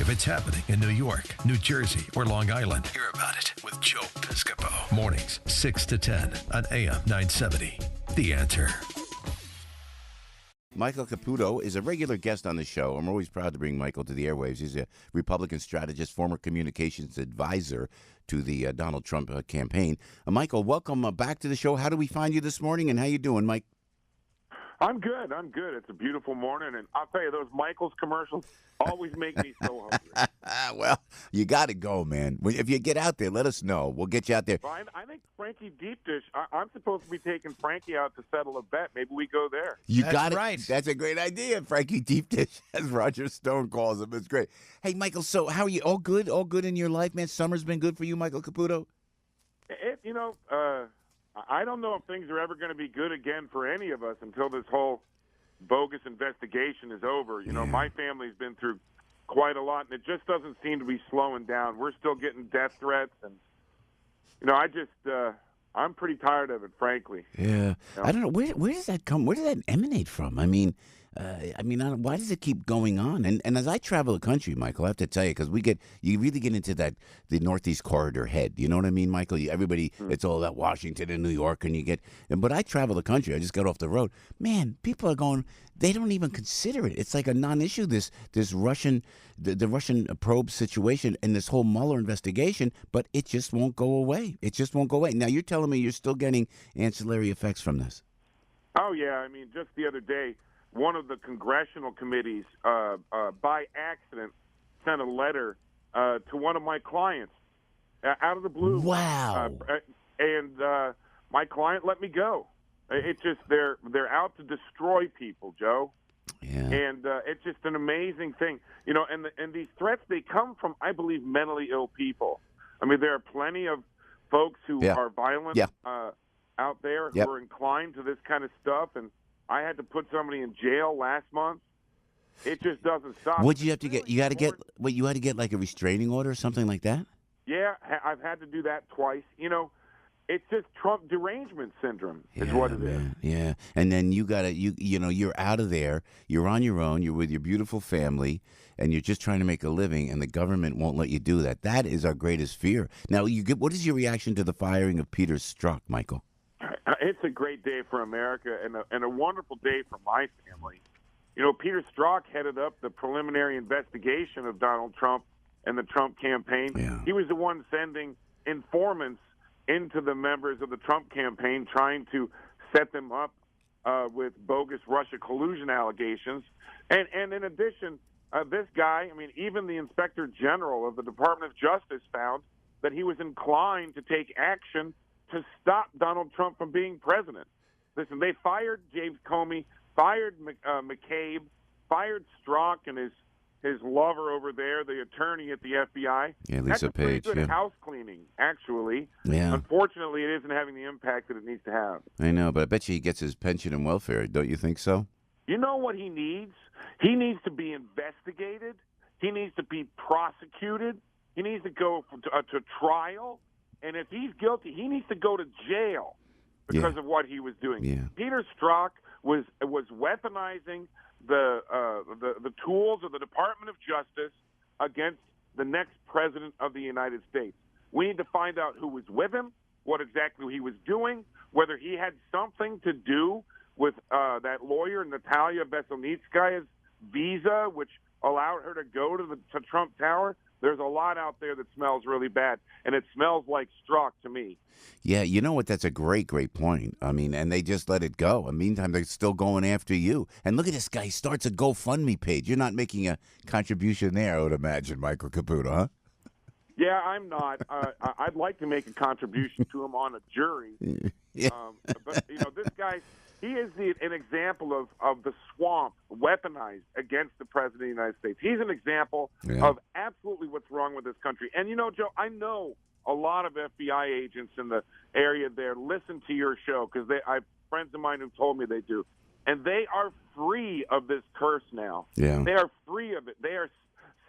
If it's happening in New York, New Jersey, or Long Island, hear about it with Joe Piscopo. Mornings, 6 to 10 on AM 970. The Answer. Michael Caputo is a regular guest on the show. I'm always proud to bring Michael to the airwaves. He's a Republican strategist, former communications advisor to the Donald Trump campaign. Michael, welcome back to the show. How do we find you this morning, and how you doing, Mike? I'm good. It's a beautiful morning, and I'll tell you, those Michael's commercials always make me so hungry. Well, you got to go, man. If you get out there, let us know. We'll get you out there. Well, I think Frankie Deep Dish, I'm supposed to be taking Frankie out to settle a bet. Maybe we go there. You That's got it. right. That's a great idea. Frankie Deep Dish, as Roger Stone calls him. It's great. Hey, Michael, so how are you? All good? All good in your life, man? Summer's been good for you, Michael Caputo? I don't know if things are ever going to be good again for any of us until this whole bogus investigation is over. You know, my family's been through quite a lot, and it just doesn't seem to be slowing down. We're still getting death threats, and, I'm pretty tired of it, frankly. Yeah. You know? I don't know. Where does that come? Where does that emanate from? I mean, why does it keep going on? And as I travel the country, Michael, I have to tell you, because you really get into the Northeast corridor head. You know what I mean, Michael? It's all about Washington and New York, but I travel the country. I just got off the road. Man, people are going. They don't even consider it. It's like a non-issue. This Russian, the Russian probe situation and this whole Mueller investigation, but it just won't go away. It just won't go away. Now you're telling me you're still getting ancillary effects from this? Oh yeah, I mean, just the other day, one of the congressional committees, by accident, sent a letter to one of my clients out of the blue. Wow. And my client let me go. It's just they're out to destroy people, Joe. Yeah. And it's just an amazing thing, you know. And these threats, they come from, I believe, mentally ill people. I mean, there are plenty of folks who are violent out there who are inclined to this kind of stuff, and I had to put somebody in jail last month. It just doesn't stop. What'd you have to get? You had to get you had to get like a restraining order or something like that? Yeah, I've had to do that twice. You know, it's just Trump derangement syndrome is what it is. Yeah, and then you're out of there. You're on your own. You're with your beautiful family, and you're just trying to make a living, and the government won't let you do that. That is our greatest fear. Now, what is your reaction to the firing of Peter Strzok, Michael? It's a great day for America and a wonderful day for my family. You know, Peter Strzok headed up the preliminary investigation of Donald Trump and the Trump campaign. Yeah. He was the one sending informants into the members of the Trump campaign, trying to set them up with bogus Russia collusion allegations. And in addition, this guy, I mean, even the Inspector General of the Department of Justice found that he was inclined to take action to stop Donald Trump from being president. Listen, they fired James Comey, fired McCabe, fired Strzok and his lover over there, the attorney at the FBI. Yeah, Lisa That's a pretty Page. good house cleaning, actually. Yeah. Unfortunately, it isn't having the impact that it needs to have. I know, but I bet you he gets his pension and welfare. Don't you think so? You know what he needs? He needs to be investigated. He needs to be prosecuted. He needs to go to trial. And if he's guilty, he needs to go to jail because of what he was doing. Yeah. Peter Strzok was weaponizing the tools of the Department of Justice against the next president of the United States. We need to find out who was with him, what exactly he was doing, whether he had something to do with that lawyer Natalia Veselnitskaya's visa, which allowed her to go to Trump Tower. There's a lot out there that smells really bad, and it smells like Strzok to me. Yeah, you know what? That's a great point. I mean, and they just let it go. In the meantime, they're still going after you. And look at this guy. He starts a GoFundMe page. You're not making a contribution there, I would imagine, Michael Caputo, huh? Yeah, I'm not. I'd like to make a contribution to him on a jury. Yeah. But, you know, this guy, he is an example of the swamp weaponized against the President of the United States. He's an example of absolutely what's wrong with this country. And, you know, Joe, I know a lot of FBI agents in the area there listen to your show because I have friends of mine who told me they do. And they are free of this curse now. Yeah. They are free of it.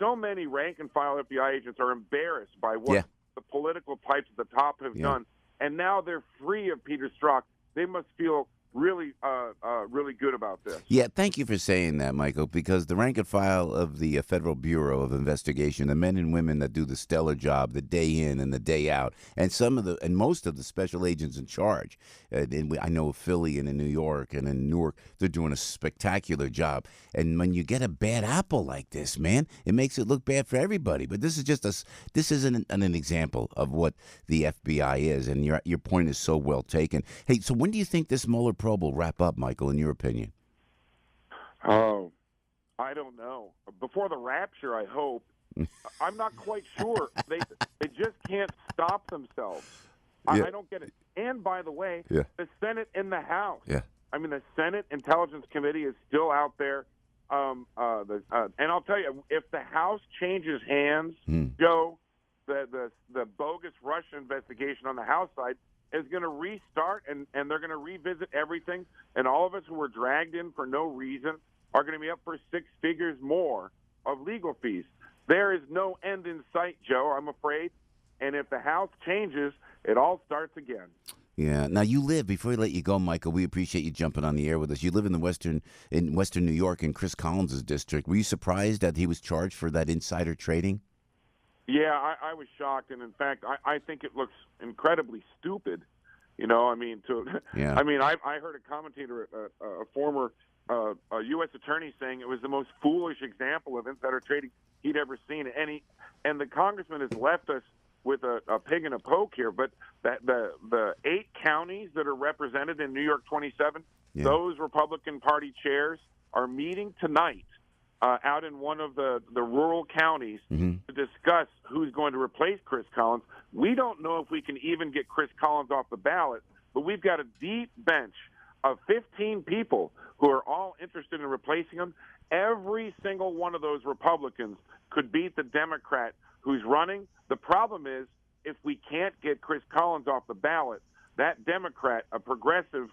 So many rank-and-file FBI agents are embarrassed by what the political types at the top have done. And now they're free of Peter Strzok. They must feel really good about this. Yeah, thank you for saying that, Michael, because the rank and file of the Federal Bureau of Investigation, the men and women that do the stellar job the day in and the day out, and most of the special agents in charge, I know of Philly and in New York and in Newark, they're doing a spectacular job. And when you get a bad apple like this, man, it makes it look bad for everybody. But this is an example of what the FBI is, and your point is so well taken. Hey, so when do you think this Mueller probe will wrap up, Michael, in your opinion? Oh, I don't know. Before the rapture, I hope. I'm not quite sure. They just can't stop themselves. Yeah. I don't get it. And by the way, Yeah. the Senate and the House. Yeah. I mean, the Senate Intelligence Committee is still out there. And I'll tell you, if the House changes hands, Joe, the bogus Russia investigation on the House side is going to restart, and they're going to revisit everything. And all of us who were dragged in for no reason are going to be up for 6 figures more of legal fees. There is no end in sight, Joe, I'm afraid. And if the House changes, it all starts again. Yeah. Now before we let you go, Michael, we appreciate you jumping on the air with us. You live in Western New York in Chris Collins' district. Were you surprised that he was charged for that insider trading? Yeah, I was shocked, and in fact, I think it looks incredibly stupid. You know, I mean, Yeah. I mean, I heard a commentator, a former a U.S. attorney, saying it was the most foolish example of insider trading he'd ever seen, and the congressman has left us with a pig in a poke here. But that the 8 counties that are represented in New York 27, those Republican Party chairs are meeting tonight out in one of the rural counties to discuss who's going to replace Chris Collins. We don't know if we can even get Chris Collins off the ballot, but we've got a deep bench of 15 people who are all interested in replacing him. Every single one of those Republicans could beat the Democrat who's running. The problem is, if we can't get Chris Collins off the ballot, that Democrat, a progressive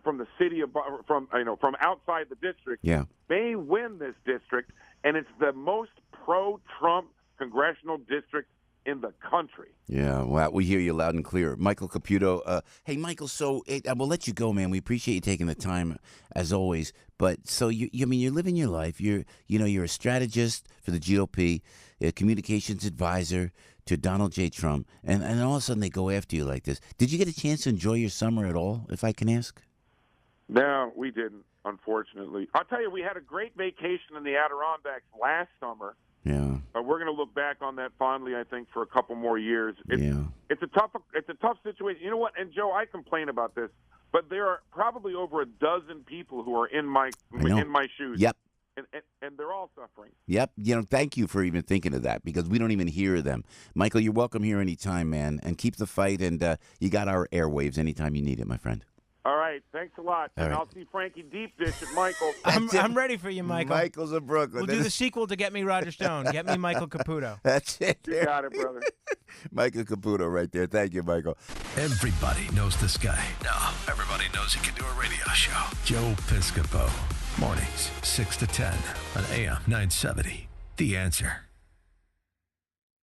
from the city of from outside the district, may win this district, and it's the most pro-Trump congressional district in the country. Yeah, well, we hear you loud and clear. Michael Caputo. Hey, Michael, so we'll let you go, man. We appreciate you taking the time, as always. But so you're living your life. You're a strategist for the GOP, a communications advisor to Donald J. Trump, and all of a sudden they go after you like this. Did you get a chance to enjoy your summer at all, if I can ask? No, we didn't, unfortunately. I'll tell you, we had a great vacation in the Adirondacks last summer. Yeah. We're going to look back on that fondly, I think, for a couple more years. It's a tough situation. You know what? And Joe, I complain about this, but there are probably over a dozen people who are in my shoes. Yep. And they're all suffering. Yep. Thank you for even thinking of that, because we don't even hear them. Michael, you're welcome here anytime, man. And keep the fight, and you got our airwaves anytime you need it, my friend. All right. Thanks a lot. All and right. I'll see Frankie Deep Dish at Michael. I'm ready for you, Michael. Michael's in Brooklyn. We'll do the sequel to Get Me Roger Stone. Get me Michael Caputo. That's it. You got it, brother. Michael Caputo right there. Thank you, Michael. Everybody knows this guy. Now, everybody knows he can do a radio show. Joe Piscopo. Mornings, 6 to 10 on AM 970. The Answer.